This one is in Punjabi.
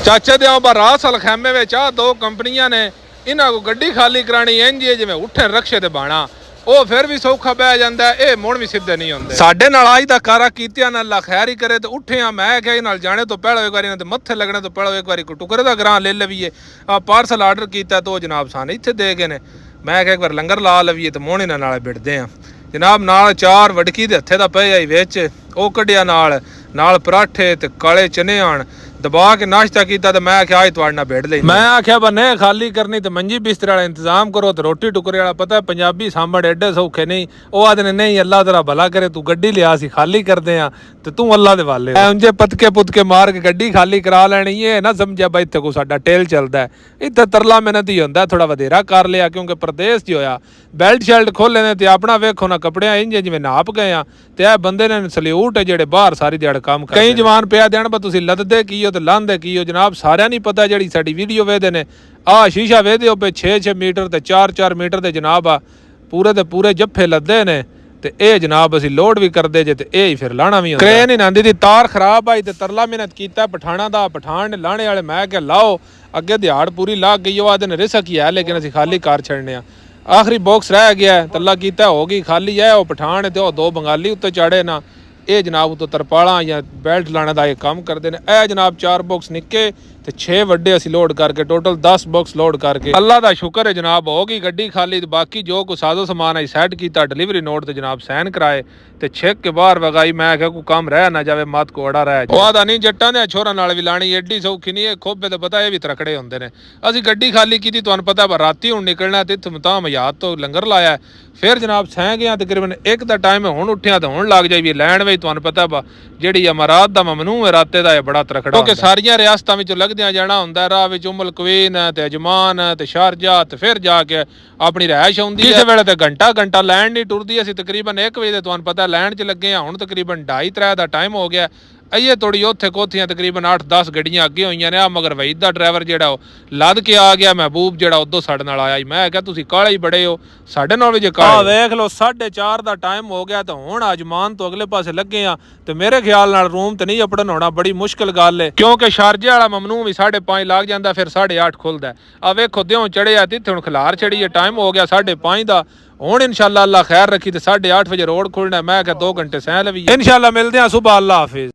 ਚਾਚੇ ਦੇ ਰਾਸ ਅਲ ਖੈਮੇ ਵਿੱਚ ਆ ਦੋ ਕੰਪਨੀਆਂ ਨੇ, ਇਹਨਾਂ ਕੋ ਗੱਡੀ ਖਾਲੀ ਕਰਾਣੀ ਇੰਜ ਹੈ ਜਿਵੇਂ ਉੱਠੇ ਰਕਸ਼ੇ ਤੇ ਬਾਣਾ, ਉਹ ਫਿਰ ਵੀ ਸੌਖਾ ਪੈ ਜਾਂਦਾ, ਇਹ ਮੁੜ ਵੀ ਸਿੱਧੇ ਨਹੀਂ ਹੁੰਦੇ। ਸਾਡੇ ਨਾਲ ਅੱਜ ਦਾ ਕਾਰਾ ਕੀਤਿਆਂ ਨਾਲ ਅੱਲਾ ਖੈਰ ਹੀ ਕਰੇ ਤੇ ਉੱਠਿਆ ਮੈਂ ਕਿਹਾ ਇਹ ਨਾਲ ਜਾਣੇ ਤੋਂ ਪਹਿਲਾਂ ਇੱਕ ਵਾਰੀ ਇਹਨਾਂ ਦੇ ਮੱਥੇ ਲੱਗਣੇ ਤੋਂ ਪਹਿਲਾਂ ਇੱਕ ਵਾਰੀ ਟੁਕਰੇ ਦਾ ਗਰਾਂ ਲੈ ਲਵੀਏ। ਆ ਪਾਰਸਲ ਆਰਡਰ ਕੀਤਾ तो जनाब साने इत्थे दे गए ने, मैं क्या एक बार लंगर ला लवीए तो मोहने नाल बिड़दे आ जनाब। नाल चार वड़की दे हत्थे दा पे आई विच ओ कढ़िया नाल पराठे ते काले चने आण दबा के नाश्ता किया तो मैं आख्या आज तुहाडे नाल बेड़ लई। मैं आख्या बने खाली करनी तो मंजी बिस्तर वाला इंतजाम करो तो रोटी टुकरे वाला। पता है पंजाबी सांभड़ एडे सौखे नहीं, वो आदने नहीं अल्लाह तेरा भला करे तू गड्डी लिया सी खाली करदे आ ते तू अल्लाह दे वाले उंजे पतके पुतके मार के गड्डी खाली करा लैनी। ये ना समझिया भाई इत्थे को साडा टेल चलदा है, इत्थे तरला मेहनत ही हुंदा, थोड़ा वधेरा कर लिया क्योंकि प्रदेश च होया बेल्ट शर्ट खोले ने ते अपना वेखो ना कपड़े इंजे जिवें नाप गए आ ते ए बंदे ने सल्यूट है जेड़े बाहर सारी दिहाड़ काम कर। कई जवान पिया देण पर तुसीं लददे की हो ते लांदे की हो जनाब, सारिਆਂ नहीं पता ਜਿਹੜੀ ਸਾਡੀ ਵੀਡੀਓ ਵੇਖਦੇ ਨੇ ਆ ਸ਼ੀਸ਼ਾ ਵੇਖਦੇ ਹੋ ਪੇ 6-6 ਮੀਟਰ ਤੇ 4-4 ਮੀਟਰ ਦੇ ਜਨਾਬ ਆ ਪੂਰੇ ਦੇ ਪੂਰੇ ਜੱਫੇ ਲੱਦੇ ਨੇ ਤੇ ਇਹ ਜਨਾਬ ਅਸੀਂ ਲੋਡ ਵੀ ਕਰਦੇ ਜੇ ਤੇ ਇਹ ਹੀ ਫਿਰ ਲਾਣਾ ਵੀ ਹੁੰਦਾ। ਕ੍ਰੇਨ ਹੀ ਨਾਂਦੀ ਦੀ ਤਾਰ ਖਰਾਬ ਆਈ ਤੇ ਤਰਲਾ ਮਿਹਨਤ ਕੀਤਾ ਪਠਾਣਾ ਦਾ, ਪਠਾਣ ਨੇ ਲਾਣੇ ਵਾਲੇ ਮੈਂ ਕਿਹਾ ਲਾਓ ਅੱਗੇ ਦਿਹਾੜ ਪੂਰੀ ਲੱਗ ਗਈ। ਉਹ ਆਦੇ ਨੇ ਰਿਸਕ ਹੀ ਹੈ ਲੇਕਿਨ ਅਸੀਂ ਖਾਲੀ ਕਾਰ ਛੱਡਨੇ ਆ। ਆਖਰੀ ਬਾਕਸ ਰਹਿ ਗਿਆ ਤਰਲਾ ਕੀਤਾ ਹੋ ਗਈ ਖਾਲੀ ਹੈ। ਉਹ ਪਠਾਣ ਤੇ ਉਹ ਦੋ ਬੰਗਾਲੀ ਉੱਤੇ ਚੜੇ ਨਾ, ਇਹ ਜਨਾਬ ਉਤੋਂ ਤਰਪਾਲਾਂ ਜਾਂ ਬੈਲਟ ਲਾਣੇ ਦਾ ਇਹ ਕੰਮ ਕਰਦੇ ਨੇ। ਇਹ ਜਨਾਬ 4 ਬਾਕਸ ਨਿੱਕੇ ਤੇ 6 ਵੱਡੇ ਅਸੀਂ ਲੋਡ ਕਰਕੇ ਟੋਟਲ 10 ਬਾਕਸ ਲੋਡ ਕਰਕੇ ਅੱਲਾ ਦਾ ਸ਼ੁਕਰ ਹੈ ਜਨਾਬ ਹੋ ਗਈ ਗੱਡੀ ਖਾਲੀ। ਤੇ ਬਾਕੀ ਜੋ ਕੋ ਸਾਜ਼ੋ ਸਮਾਨ ਹੈ ਸੈੱਟ ਕੀਤਾ ਡਿਲੀਵਰੀ ਨੋਟ ਤੇ ਜਨਾਬ ਸਾਈਨ ਕਰਾਏ ਤੇ ਛੇਕ ਕੇ ਬਾਹਰ ਵਗਾਈ। ਮੈਂ ਕਿਹਾ ਕੋਈ ਕੰਮ ਰਹਿ ਨਾ ਜਾਵੇ ਮਤ ਕੋ ਅੜਾ ਰਹਿ। ਉਹ ਆਦਾ ਨਹੀਂ ਜੱਟਾਂ ਦੇ ਛੋਰਾਂ ਨਾਲ ਵੀ ਲਾਣੀ ਐਡੀ ਸੌਖੀ ਨਹੀਂ, ਇਹ ਖੋਬੇ ਤੇ ਪਤਾ ਇਹ ਵੀ ਤਰਕੜੇ ਹੁੰਦੇ ਨੇ। ਅਸੀਂ ਗੱਡੀ ਖਾਲੀ ਕੀਤੀ ਤੁਹਾਨੂੰ ਪਤਾ ਰਾਤੀ ਹੁਣ ਨਿਕਲਣਾ ਤੇ ਇੱਥੋਂ ਤਾਂ ਮਯਾਦ ਤੋਂ ਲੰਗਰ ਲਾਇਆ ਫਿਰ ਜਨਾਬ ਸਹਿ ਗਿਆ ਤਕਰੀਬਨ 1 ਦਾ ਟਾਈਮ ਹੁਣ ਉੱਠਿਆ ਤਾਂ ਹੁਣ ਲੱਗ ਜਾਈ ਵੀ ਲੈਣ ਵਿੱਚ ਤੁਹਾਨੂੰ ਪਤਾ ਜਿਹੜੀ ਅਮਰਾਤ ਦਾ ਮਮਨੂ ਹੈ ਰਾਤੇ ਦਾ ਇਹ ਬੜਾ ਤਰਕੜਾ ਕਿਉਂਕਿ ਸਾਰੀਆਂ ਰਿਆਸਤਾਂ ਵਿੱਚੋਂ ਲੱਗਦਿਆਂ ਜਾਣਾ ਹੁੰਦਾ ਰਾਹ ਵਿੱਚ ਉਮਲ ਕੁਵੈਨ ਤੇ ਅਜਮਾਨ ਤੇ ਸ਼ਾਰਜਾ ਤੇ ਫਿਰ ਜਾ ਕੇ ਆਪਣੀ ਰਿਹਾਇਸ਼ ਆਉਂਦੀ ਹੈ। ਇਸ ਵੇਲੇ ਤੇ ਘੰਟਾ ਲੈਣ ਨਹੀਂ ਟੁਰਦੀ। ਅਸੀਂ ਤਕਰੀਬਨ 1 ਵਜੇ ਤੁਹਾਨੂੰ ਪਤਾ ਲੈਣ 'ਚ ਲੱਗੇ ਆ, ਹੁਣ ਤਕਰੀਬਨ 2:30-3 ਦਾ ਟਾਈਮ ਹੋ ਗਿਆ। ਅਈਏ ਥੋੜੀ ਉੱਥੇ ਕੋਥੀਆਂ ਤਕਰੀਬਨ 8-10 ਗੱਡੀਆਂ ਅੱਗੇ ਹੋਈਆਂ ਨੇ। ਆ ਮਗਰ ਵਹੀਦ ਦਾ ਡਰਾਈਵਰ ਜਿਹੜਾ ਉਹ ਲੱਦ ਕੇ ਆ ਗਿਆ, ਮਹਿਬੂਬ ਜਿਹੜਾ ਉਦੋਂ ਸਾਡੇ ਨਾਲ ਆਇਆ। ਮੈਂ ਕਿਹਾ ਤੁਸੀਂ ਕਾਲੇ ਹੀ ਬੜੇ ਹੋ ਸਾਡੇ ਨਾਲ ਵੀ ਜੇ ਕਾਲੇ। ਵੇਖ ਲਓ 4:30 ਦਾ ਟਾਈਮ ਹੋ ਗਿਆ ਤੇ ਹੁਣ ਅਜਮਾਨ ਤੋਂ ਅਗਲੇ ਪਾਸੇ ਲੱਗੇ ਆ ਤੇ ਮੇਰੇ ਖਿਆਲ ਨਾਲ ਰੂਮ ਤੇ ਨਹੀਂ ਅਪੜਨ ਹੋਣਾ ਬੜੀ ਮੁਸ਼ਕਿਲ ਗੱਲ ਹੈ ਕਿਉਂਕਿ ਸ਼ਾਰਜੇ ਵਾਲਾ ਮਮਨੂ ਵੀ 5:30 ਲੱਗ ਜਾਂਦਾ ਫਿਰ 8:30 ਖੁੱਲਦਾ। ਆ ਵੇਖੋ ਦਿਓ ਚੜਿਆ ਤੇ ਹੁਣ ਖਿਲਾਰ ਚੜੀ ਹੈ, ਟਾਈਮ ਹੋ ਗਿਆ 5:30 ਦਾ। ਹੁਣ ਇਨਸ਼ਾਅੱਲਾ ਅੱਲਾ ਖੈਰ ਰੱਖੀ ਤੇ 8:30 ਵਜੇ ਰੋਡ ਖੁੱਲਣਾ। ਮੈਂ ਕਿਹਾ 2 ਘੰਟੇ ਸਹਿ ਲਵੀਏ। ਇਨਸ਼ਾਅੱਲਾ ਮਿਲਦੇ ਆ ਸੁਬਹ। ਅੱਲਾ ਹਾਫਿਜ਼।